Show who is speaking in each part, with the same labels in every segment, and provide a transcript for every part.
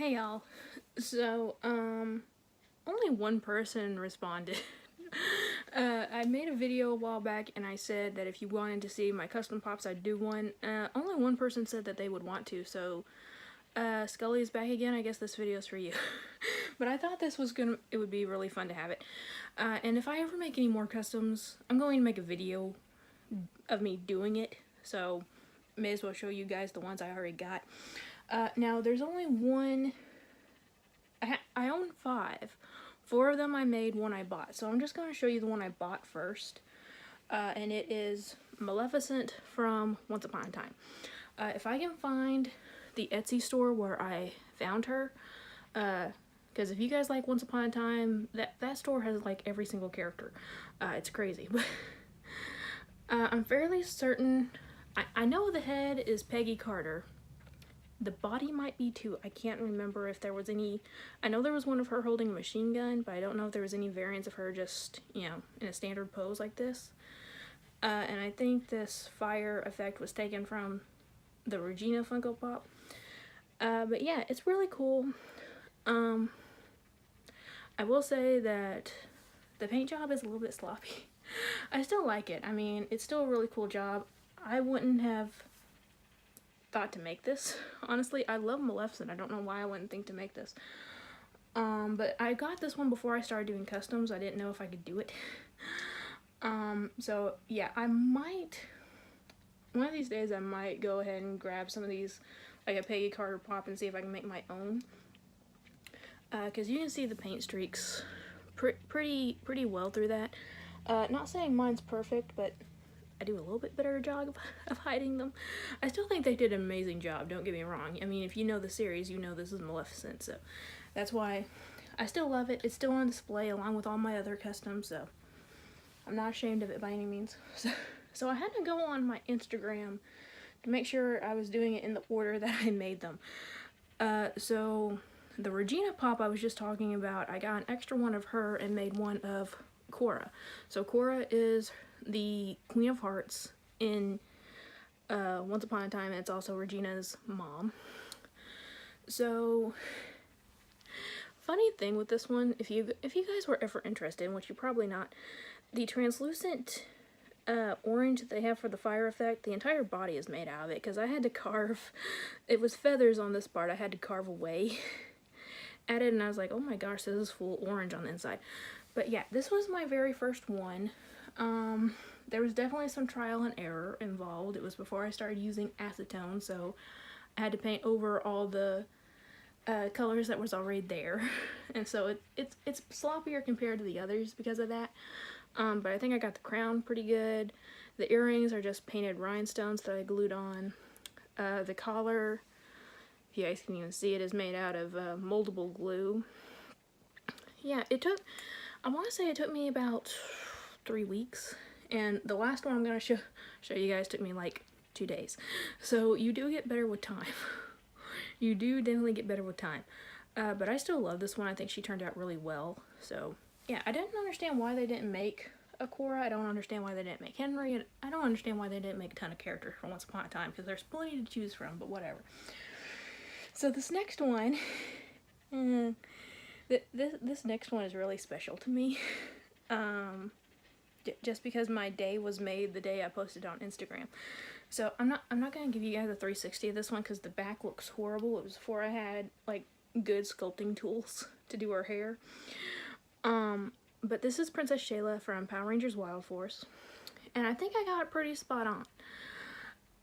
Speaker 1: Hey y'all. So, only one person responded. I made a video a while back and I said that if you wanted to see my custom pops, I'd do one. Only one person said that they would want to, so, Scully is back again. I guess this video is for you. But I thought it would be really fun to have it. And if I ever make any more customs, I'm going to make a video of me doing it, so may as well show you guys the ones I already got. Now, there's only one. I own 5. 4 of them I made, 1 I bought. So I'm just going to show you the one I bought first. And it is Maleficent from Once Upon a Time. If I can find the Etsy store where I found her, because if you guys like Once Upon a Time, that store has like every single character. It's crazy. But I'm fairly certain. I know the head is Peggy Carter. The body might be too. I can't remember if there was any. I know there was one of her holding a machine gun, but I don't know if there was any variants of her just, you know, in a standard pose like this. And I think this fire effect was taken from the Regina Funko Pop. But yeah, it's really cool. I will say that the paint job is a little bit sloppy. I still like it. I mean, it's still a really cool job. I wouldn't have thought to make this, honestly. I love Maleficent. I don't know why I wouldn't think to make this. But I got this one before I started doing customs. I didn't know if I could do it. So yeah, I might, one of these days I might go ahead and grab some of these, like a Peggy Carter pop, and see if I can make my own. Because you can see the paint streaks pretty well through that. Not saying mine's perfect, but I do a little bit better job of hiding them. I still think they did an amazing job, don't get me wrong. I mean, if you know the series, you know this is Maleficent, so that's why I still love it. It's still on display along with all my other customs, so I'm not ashamed of it by any means. So I had to go on my Instagram to make sure I was doing it in the order that I made them. So the Regina Pop I was just talking about, I got an extra one of her and made one of Cora. So Cora is the Queen of Hearts in Once Upon a Time, and it's also Regina's mom. So, funny thing with this one, if you guys were ever interested, which you're probably not, the translucent orange that they have for the fire effect, the entire body is made out of it, because I had to carve, it was feathers on this part, I had to carve away at it, and I was like, oh my gosh, this is full orange on the inside. But yeah, this was my very first one. There was definitely some trial and error involved. It was before I started using acetone, so I had to paint over all the colors that was already there. And so it's sloppier compared to the others because of that. But I think I got the crown pretty good. The earrings are just painted rhinestones that I glued on. The collar, if you guys can even see it, is made out of moldable glue. Yeah, I want to say it took me about 3 weeks, and the last one I'm going to show you guys took me like 2 days. So you do get better with time. You do definitely get better with time. But I still love this one. I think she turned out really well. So yeah, I didn't understand why they didn't make a Cora. I don't understand why they didn't make Henry. And I don't understand why they didn't make a ton of characters for Once Upon a Time, because there's plenty to choose from, but whatever. So this next one, this next one is really special to me. Just because my day was made the day I posted on Instagram. So I'm not gonna give you guys a 360 of this one because the back looks horrible. It was before I had like good sculpting tools to do her hair. But this is Princess Shayla from Power Rangers Wild Force, and I think I got it pretty spot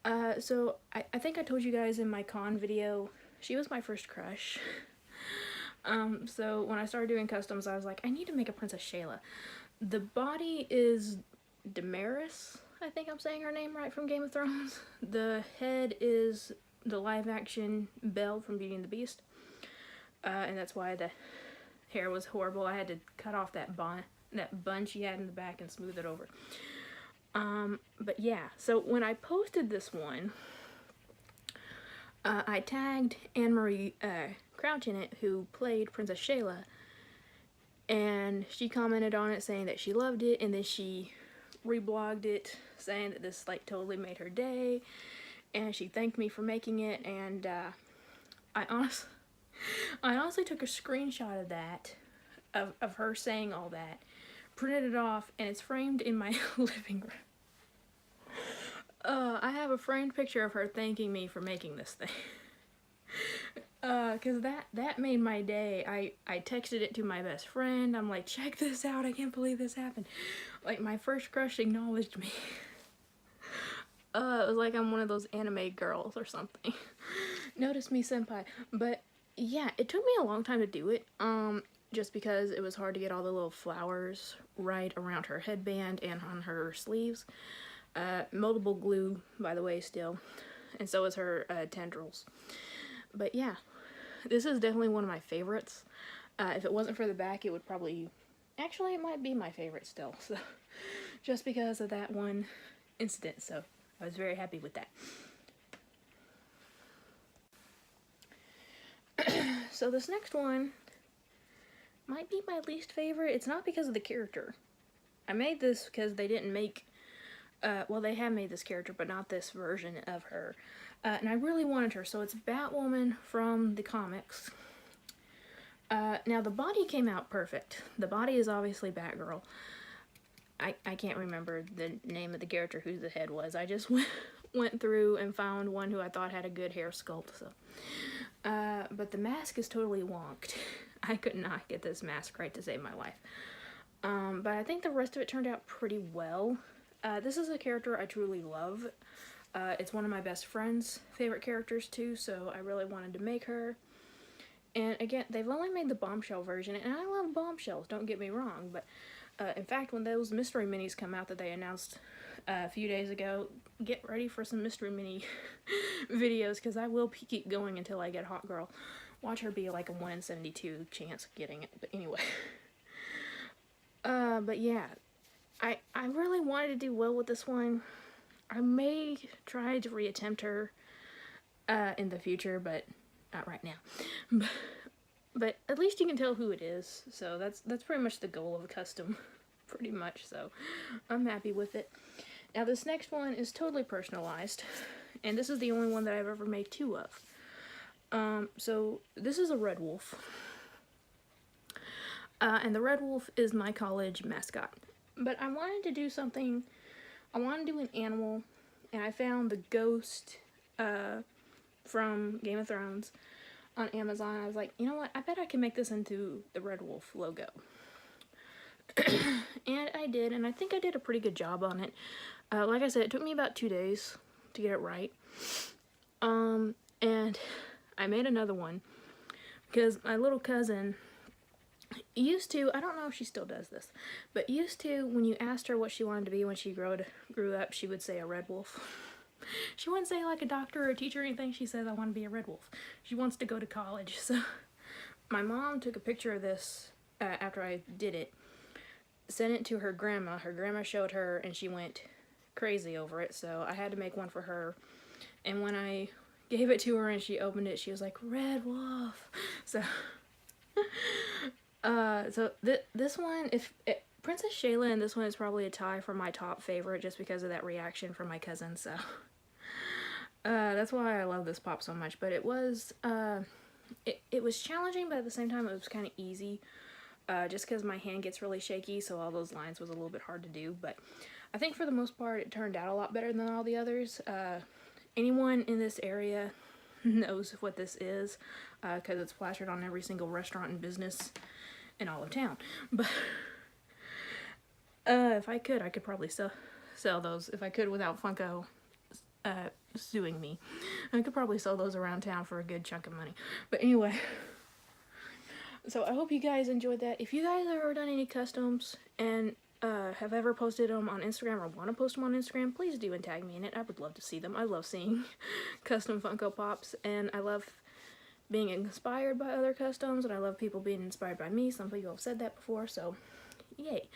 Speaker 1: on. So I think I told you guys in my con video, she was my first crush. So when I started doing customs, I was like, I need to make a Princess Shayla. The body is Damaris, I think I'm saying her name right, from Game of Thrones. The head is the live action Belle from Beauty and the Beast. And that's why the hair was horrible. I had to cut off that bun she had in the back and smooth it over. But yeah, so when I posted this one, I tagged Anne-Marie Crouch in it, who played Princess Shayla, and she commented on it saying that she loved it, and then she reblogged it saying that this like totally made her day, and she thanked me for making it. And I I honestly took a screenshot of that, of her saying all that, printed it off, and it's framed in my living room. I have a framed picture of her thanking me for making this thing. Cause that made my day. I texted it to my best friend. I'm like, check this out, I can't believe this happened. Like, my first crush acknowledged me. It was like I'm one of those anime girls or something. Notice me, senpai. But yeah, it took me a long time to do it. Just because it was hard to get all the little flowers right around her headband and on her sleeves. Moldable glue, by the way, still. And so is her tendrils. But yeah, this is definitely one of my favorites. If it wasn't for the back, it would probably... Actually, it might be my favorite still. So, just because of that one incident. So, I was very happy with that. So, this next one might be my least favorite. It's not because of the character. I made this because they didn't make... well, they have made this character, but not this version of her. And I really wanted her, so it's Batwoman from the comics. Now, the body came out perfect. The body is obviously Batgirl. I can't remember the name of the character who the head was. I just went through and found one who I thought had a good hair sculpt. So, but the mask is totally wonked. I could not get this mask right to save my life. But I think the rest of it turned out pretty well. This is a character I truly love. It's one of my best friend's favorite characters too, so I really wanted to make her. And again, they've only made the Bombshell version, and I love Bombshells, don't get me wrong, but in fact, when those mystery minis come out that they announced a few days ago, get ready for some mystery mini videos, because I will keep going until I get Hot Girl. Watch her be like a 1 in 72 chance of getting it, but anyway. But yeah, I really wanted to do well with this one. I may try to reattempt her in the future, but not right now. But at least you can tell who it is, so that's pretty much the goal of a custom, pretty much, so I'm happy with it. Now this next one is totally personalized, and this is the only one that I've ever made 2 of. So this is a red wolf, and the red wolf is my college mascot. But I wanted to do something, I wanted to do an animal, and I found the ghost from Game of Thrones on Amazon. I was like, you know what, I bet I can make this into the red wolf logo. And I did, and I think I did a pretty good job on it. Like I said, it took me about 2 days to get it right. And I made another one because my little cousin used to, I don't know if she still does this, but used to, when you asked her what she wanted to be when she grew up, she would say a red wolf. She wouldn't say like a doctor or a teacher or anything. She says, I want to be a red wolf. She wants to go to college. So my mom took a picture of this after I did it, sent it to her grandma. Her grandma showed her, and she went crazy over it. So I had to make one for her. And when I gave it to her and she opened it, she was like, red wolf. So, this one, Princess Shayla and this one is probably a tie for my top favorite just because of that reaction from my cousin, so that's why I love this pop so much. But it was it was challenging, but at the same time it was kind of easy, just because my hand gets really shaky, so all those lines was a little bit hard to do. But I think for the most part it turned out a lot better than all the others. Anyone in this area knows what this is, because it's plastered on every single restaurant and business in all of town. But if I could probably sell those. If I could without Funko suing me, I could probably sell those around town for a good chunk of money. But anyway, so I hope you guys enjoyed that. If you guys have ever done any customs and have ever posted them on Instagram or want to post them on Instagram, please do and tag me in it. I would love to see them. I love seeing custom Funko Pops, and I love being inspired by other customs, and I love people being inspired by me. Some people have said that before, so yay.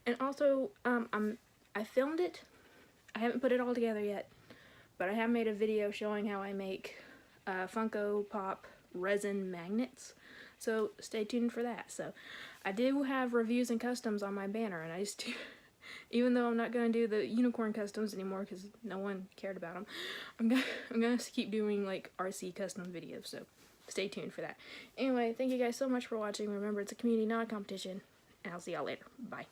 Speaker 1: And also, I filmed it. I haven't put it all together yet, but I have made a video showing how I make Funko Pop resin magnets, so stay tuned for that. So I do have reviews and customs on my banner, and I just do, even though I'm not going to do the unicorn customs anymore because no one cared about them, I'm gonna keep doing like RC custom videos. So stay tuned for that. Anyway, thank you guys so much for watching. Remember, it's a community, not a competition. And I'll see y'all later. Bye.